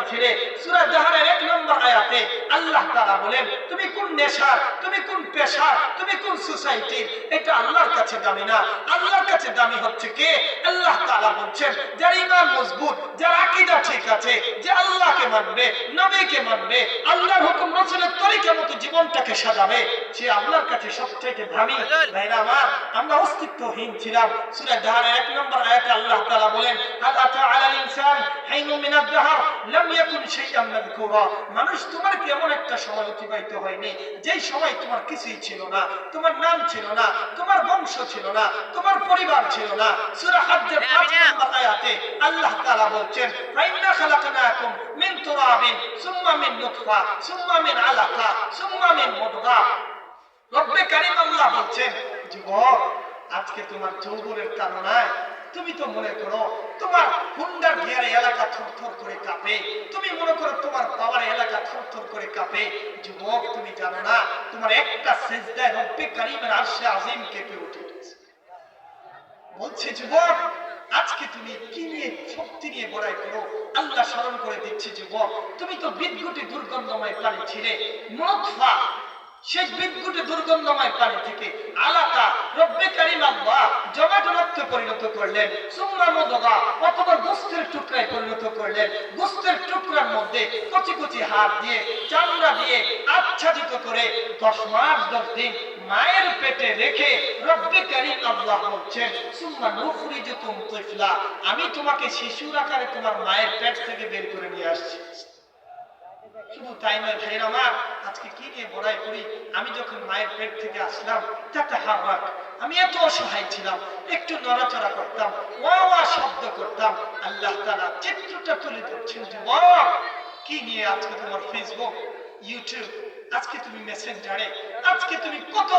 ছেড়ে সূরা দাহরের 1 নম্বর আয়াতে আল্লাহ তাআলা বলেন তুমি কোন নেশার, তুমি কোন পেশার, তুমি কোন সোসাইটির, এটা আল্লাহর কাছে দামি না। আল্লাহর কাছে দামি হচ্ছে কে? আল্লাহ তাআলা বলছেন যার ঈমান মজবুত, যার আকীদা ঠিক আছে, যে আল্লাহকে মানবে, নবীকে মানবে, আল্লাহর হুকুম রাসূলের তরিকা মতো জীবনটাকে সাজাবে, সে আল্লাহর কাছে সবচেয়ে দামি। ভাইরা আমার, আমরা অস্তিত্বহীন ছিলাম। সূরা দাহরের 1 নম্বর আয়াতে আল্লাহ তাআলা বলেন আতা আলাল ইনসান হাইনুম মিনাদ দাহর লাম ইয়াকুন শাইআন মাযকুরা। মানুষ, তোমার কি এমন একটা সময় অতিবাহিত হয়নি যেই সময় তোমার কিছুই ছিল না, তোমার নাম ছিল না, তোমার বংশ ছিল না, তোমার পরিবার ছিল না। সূরা হজ্জের 5 নম্বর আয়াতে আল্লাহ তাআলা বলছেন ফাইন্না খালাকনাকুম মিন তুরাবিন সুম্মা মিন নুতফা সুম্মা মিন আলাকা সুম্মা মিন মুদগা। রব্বে কারীম আল্লাহ বলছেন যুবক, আজকে তোমার যৌবনের কারণায় তুমি তো মনে করো তোমার হুন্ডার গিয়ারে এলাকা থরথর করে কাঁপে, তুমি মনে করো তোমার পাওয়ার এলাকা থরথর করে কাঁপে। যুবক, তুমি জানো না তোমার একটা সিজদায় রব্বে কারীমের আরশে আজিম কেঁপে উঠেছে। বলছে যুবক, আজকে তুমি কি নিয়ে শক্তি নিয়ে বড়াই করো? আল্লাহ স্মরণ করে দিচ্ছে যুবক, তুমি তো বিদঘুটে দুর্গন্ধময় পানি ছিলে, নুতফা, সেই বিদঘুটে দুর্গন্ধময় পানি থেকে আলাকা রব্বে কারীম আল্লাহ জমাটে পরিণত করলেন, সুম্মা মুদগা অথবা গোশতের টুকরায় পরিণত করলেন। গোশতের টুকরার মধ্যে কচি কচি হাড় দিয়ে, চামড়া দিয়ে আচ্ছাদিত করে 10 মাস 10 দিন মায়ের পেটে রেখে রব্বে কারীম আল্লাহ বলছেন সুম্মা নুখরিজুকুম তিফলা, আমি তোমাকে শিশুর আকারে তোমার মায়ের পেট থেকে বের করে নিয়ে আসছি। শুধু তাই নয় ভাইরা আমার, আজকে কি নিয়ে বড়াই করি? আমি যখন মায়ের পেট থেকে আসলাম তাতাহারাক, আমি এত অসহায় ছিলাম, একটু নড়াচড়া করতাম, ওয়া ওয়া শব্দ করতাম। আল্লাহ তাআলা চিত্রটা তুলে ধরছেন যুবক, কি নিয়ে আজকে তোমার ফেসবুক, ইউটিউব, আজকে তুমি মেসেঞ্জারে, আজকে তুমি কত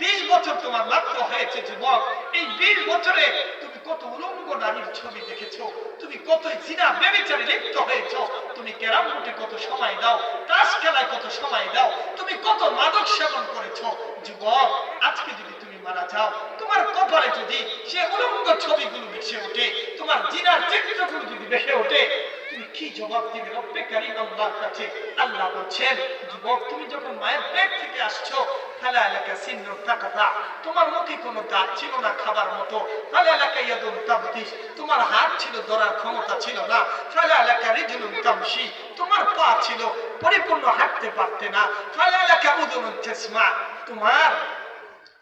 20 বছর তোমার মাত্র হয়েছে যুবক, এই 20 বছরে তুমি কত উলঙ্গ নারীর ছবি দেখেছো, তুমি কত জিনা ব্যভিচারে লিপ্ত হয়েছো, তুমি ক্যারাম বোর্ডে কত সময় দাও, তাস খেলায় কত সময় দাও, তুমি কত মাদক সেবন করেছো। যুবক, আজকে যদি তুমি মারা যাও, তোমার কপালে যদি সে উলঙ্গ ছবিগুলো ভেসে ওঠে, তোমার জিনার চিত্রগুলো যদি ভেসে ওঠে, তুমি কি জবাব দিবে রব্বে কারীম আল্লাহর কাছে? আল্লাহ বলছেন যুবক, তুমি যখন মায়ের পেট থেকে আসছো ফালা লাকা সিন্নুন তাকাতা, তোমার মুখে কোনো দাঁত ছিল না খাবার মতো, ফালা লাকা ইয়াদুন তাবতিশ, তোমার হাত ছিল ধরার ক্ষমতা ছিল না, ফালা লাকা রিজলুন তামশি, তোমার পা ছিল পরিপূর্ণ হাঁটতে পারতে না, ফালা লাকা উযুনুন তাসমা, তোমার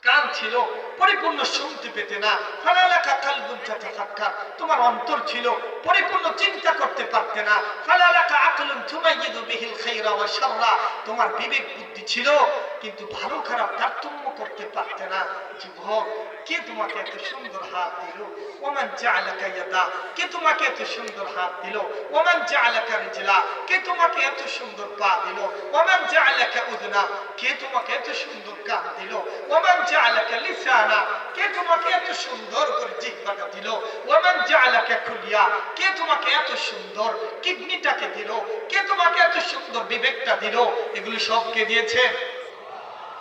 কান ছিল পরিপূর্ণ শুনতে পেতে না, ফালা লাকা কালবুন তাতাফাক্কার, তোমার অন্তর ছিল পরিপূর্ণ চিন্তা করতে পারতে না, ফালা লাকা আকলুন তুমাইয়িযু বিহিল খায়রা ওয়া শাররা, তোমার বিবেক বুদ্ধি ছিল কিন্তু ভালো খারাপ তারতম্য করতে পারতে না। যুবক, কে তোমাকে এত সুন্দর হাত দিল? ওমান জাআলাকা ইয়াদা, কে তোমাকে এত সুন্দর হাত দিল? ওমান জাআলাকা রিজলা, কে তোমাকে এত সুন্দর পা দিল? ওমান জাআলাকা উযনা, কে তোমাকে এত সুন্দর কান দিল? ওমান জাআলাকা লিসানা, কে তোমাকে এত সুন্দর করে জিহ্বাটা দিল? ওমান জাআলাকা কুলিয়া, কে তোমাকে এত সুন্দর কিডনিটাকে দিল? কে তোমাকে এত সুন্দর বিবেকটা দিল? এগুলো সব কে দিয়েছে?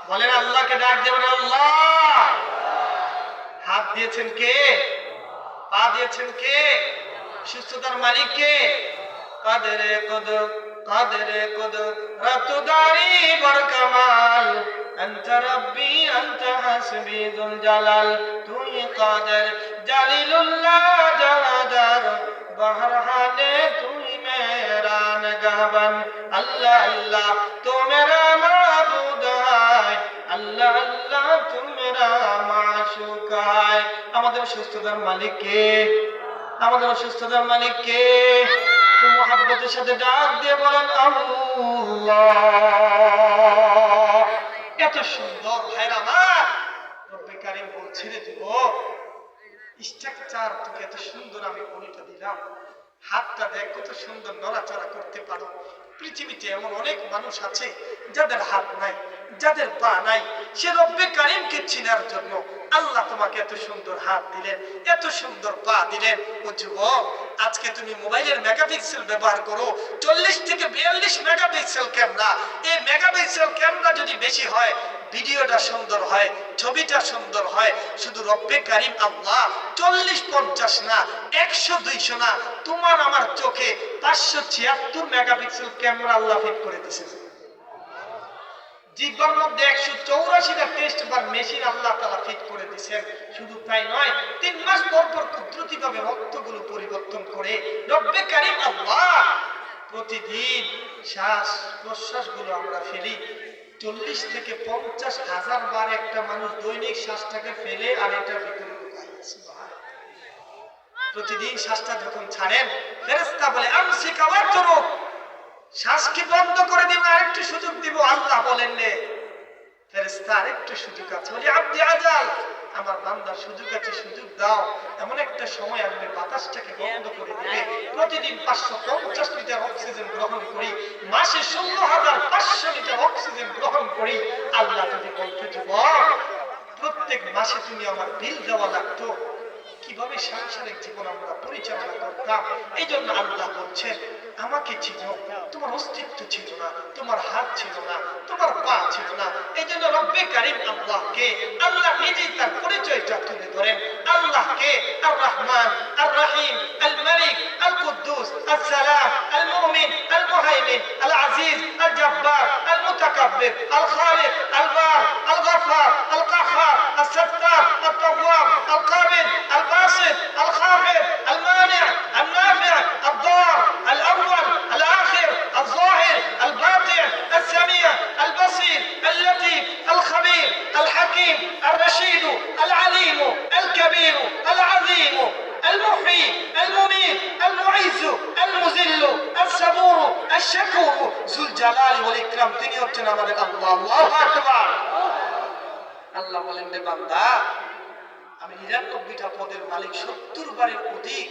বলেন আল্লাহকে ডাক দেবেন, আল্লাহ। হাত দিয়েছেন কে? পা দিয়েছেন কে? সুস্থতার মালিক কে? কাদেরে কুদরত, কাদেরে কুদরত রাতুদারি বর কামাল, আনতা রব্বি আনতা হাসবি যুল জালাল, তুই কাদের জালিলুল্লাহ জাহাদার, বাহর হালে তুই মেরা নিগাহবান, আল্লাহ আল্লাহ তো মেরা মাবুদ है, আল্লাহ আল্লাহ তু মেরা মাশুক है। আমাদের সুস্থতার মালিক কে? আমাদের সুস্থতার মালিক কে? তো মুহাব্বতের সাথে ডাক দিয়ে বলেন আল্লাহ। এত সুন্দর ভাইরা আমার, রব্বে কারীম বলছে রে যুবক, স্ট্রাকচার তোকে এত সুন্দর আমি বলিটা দিলাম, হাতটা দেখ কত সুন্দর নড়াচড়া করতে পারো। পৃথিবীতে এমন অনেক মানুষ আছে যাদের হাত নাই, যাদের পা নাই, সে রব্বে কারীমকে চিনার জন্য আল্লাহ তোমাকে এত সুন্দর হাত দিলেন, এত সুন্দর পা দিলেন। ও যুবক, আজকে তুমি মোবাইলের মেগাপিক্সেল ব্যবহার করো, 40 থেকে 42 মেগাপিক্সেল ক্যামেরা। এই মেগাপিক্সেল ক্যামেরা যদি বেশি হয়, ভিডিওটা সুন্দর হয়, ছবিটা সুন্দর হয়। শুধু রব্বে কারীম আল্লাহ 40-50 না, 100-200 না, তোমার আমার চোখে 576 মেগাপিক্সেল ক্যামেরা আল্লাহ ফিট করে দিয়েছেন। জিহ্বার মধ্যে 184টা টেস্ট বার মেশিন আল্লাহ তাআলা ফিট করে দিয়েছেন। শুধু তাই নয়, 3 মাস পর পর কুদরতিভাবে রক্তগুলো পরিবর্তন করে রব্বে কারীম আল্লাহ প্রতিদিন শ্বাস প্রশ্বাসগুলো আমরা ফেলি 40 থেকে 50 হাজার বার একটা মানুষ দৈনিক শ্বাসটাকে ফেলে আর এটা ভিতরে ঢুকায়। প্রতিদিন শ্বাসটা যখন ছাড়েন ফেরেশতা বলে আমসিকা ওয়াতরুক, শ্বাসকে বন্ধ করে দিব, আরেকটু সুযোগ দিব। আল্লাহ বলেন নে ফেরেশতা আরেকটু সুযোগ আছে, বলি আব্দি আজাল, আমার বান্দার সুযোগ আছে, সুযোগ দাও। এমন একটা সময় আসবে বাতাসটাকে বন্ধ করে দিবে। প্রতিদিন 550 লিটার অক্সিজেন গ্রহণ করি, মাসে 16,500 লিটার অক্সিজেন গ্রহণ করি। আল্লাহ যদি বলতে যুবক প্রত্যেক মাসে তুমি আমার বিল দেওয়া লাগতো, কিভাবে সাংসারিক জীবন আমরা পরিচালনা করতাম। এই জন্য আল্লাহ বলছেন আমাকে চিনো, তোমার অস্তিত্ব ছিল না, তোমার হাত ছিল না, তোমার পা ছিল না। এই জন্য রব্বে কারীম আল্লাহকে আল্লাহ নিজেই তার পরিচয়টা তুলে ধরেন। আল্লাহকে আর রহমান, আর রহিম, আল মালিক, আল কুদ্দুস, আল সালাম, আল মুমিন, আল মুহাইমিন, আল আজিজ, আল জব্বার, আল মুতাকাব্বির, আল খালিক, আল বার, আল গফফার, আল কাহ্হার, আল সত্তার, আল তাওয়াব, আল কাবিদ, আল বাসিত, আল খাফিদ, আল মানি', আল নাফি', আল দার, আল আউয়াল, আল আখির, আল যাহির, আল বাতিন, আল সামি', আল বাসির, আল লতীফ, আল খাবীর, আল হাকীম, আল রশীদ, আল আলীম, আল কবীর, আল আযীম, المحيي المميت المعز المذل الصبور الشكور ذو الجلال والإكرام। তিনি হচ্ছেন আমাদের আল্লাহ। আল্লাহু আকবার। আল্লাহ বলেন রে বান্দা আমি 99টা পদের মালিক, 70 বারের অধিক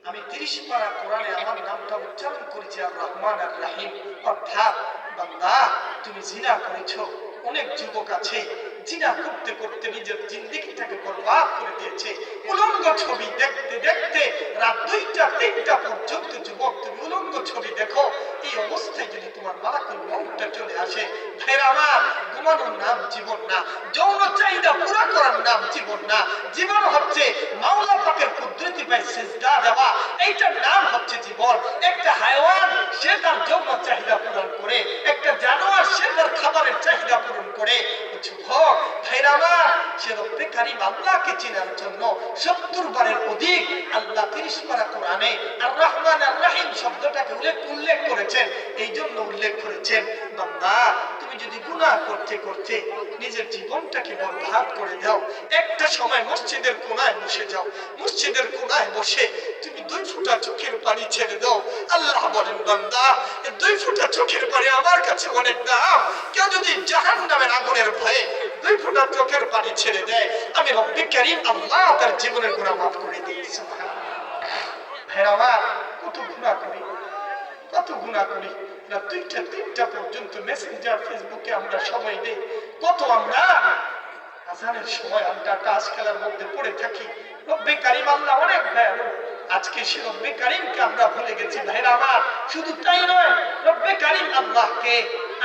আমি 30 পারা কোরআনে আমার নামটা উচ্চারণ করেছি আর রহমান আর রহিম। অর্থাৎ বান্দা তুমি জিনা করেছো। অনেক যুবক আছে জিনা করতে করতে নিজের জিন্দেগিটাকে বরবাদ করে দিয়েছে। উলঙ্গ ছবি দেখতে দেখতে রাত 2টা 3টা পর্যন্ত যুবক তুমি উলঙ্গ ছবি দেখো। এই অবস্থায় যদি তোমার মালাকুল মউতটা চলে আসে, ভাইরা আমার, ঘুমানোর নাম জীবন না, যৌন চাহিদা পুরা করার নাম জীবন না। জীবন হচ্ছে মাওলা পাকের কুদরতি পায় সিজদা দেওয়া, এইটার নাম হচ্ছে জীবন। একটা হায়াওয়ান সে তার যৌন চাহিদা পূরণ করে, একটা জানোয়ার সে তার খাবারের চাহিদা পূরণ করে। যুবক ভাইরা আমার, সে রব্বে কারীম আল্লাহকে চেনার জন্য 70 বারের অধিক আল্লাহ 30 পারা কোরআনে আর রহমান আর রহিম শব্দটাকে উল্লেখ করেছেন। এই জন্য উল্লেখ করেছেন বান্দা তুমি যদি গুনাহ করতে করতে নিজের জীবনটাকে বরবাদ করে দাও, একটা সময় মসজিদের কোণায় বসে যাও, মসজিদের কোণায় বসে তুমি 2 ফোঁটা চোখের পানি ছেড়ে দাও। আল্লাহ বলেন বান্দা এই 2 ফোঁটা চোখের পানি আমার কাছে অনেক দাম। কেউ যদি জাহান্নামের আগুনের ভয়ে 2 ফোঁটা চোখের পানি ছেড়ে দেয়, আমি রব্বে কারীম আল্লাহ তার জীবনের গুনাহ মাফ করে দিই। সুবহানাল্লাহ। ভাইরা আমার, কত গুনাহ করি, কত গুনাহ করি। না 2টা 3টা পর্যন্ত মেসেঞ্জার ফেসবুকে আমরা সময় দেই। কত আমরা আজানের সময় আমরা তাস খেলার মধ্যে পড়ে থাকি। রব্বে কারীম আল্লাহ অনেক দয়ালু। আজকে সে রব্বে কারীমকে আমরা ভুলে গেছি। ভাইরা আমার, শুধু তাই নয়, রব্বে কারীম আল্লাহকে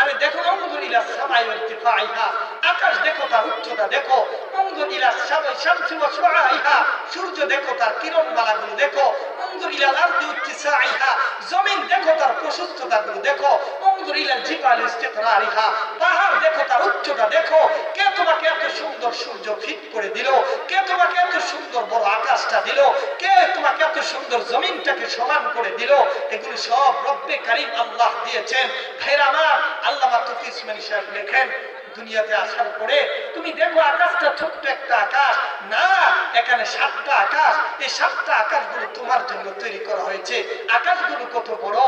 আরে দেখো, উনজুর ইলা সামাই ওয়া ইরতিফাইহা, আকাশ দেখো তার উচ্চতা দেখো। উনজুর ইলা সামাই শামসি ওয়া শুআইহা, সূর্য দেখো তার কিরণমালাগুলো দেখো। উনজুর ইলা আরদি ইত্তিসাইহা, জমিন দেখো তার প্রশস্ততাগুলো দেখো। উনজুর ইলা জিবালি ইস্তিকরারিহা, পাহাড় দেখো তার উচ্চতা দেখো। কে তোমাকে এত সুন্দর সূর্য ফিট করে দিল? কে তোমাকে এত সুন্দর বড় আকাশটা দিল? কে তোমাকে এত সুন্দর জমিনটাকে সমান করে দিল? এগুলো সব রব্বে কারীম আল্লাহ দিয়েছেন। ভাইরা আমার, আল্লামা তৌফিক ইসমাইল সাহেব লেখেন দুনিয়াতে আসার পরে তুমি দেখো আকাশটা ছোট্ট একটা আকাশ না, এখানে 7টা আকাশ। এই 7টা আকাশগুলো তোমার জন্য তৈরি করা হয়েছে। আকাশগুলো কত বড়,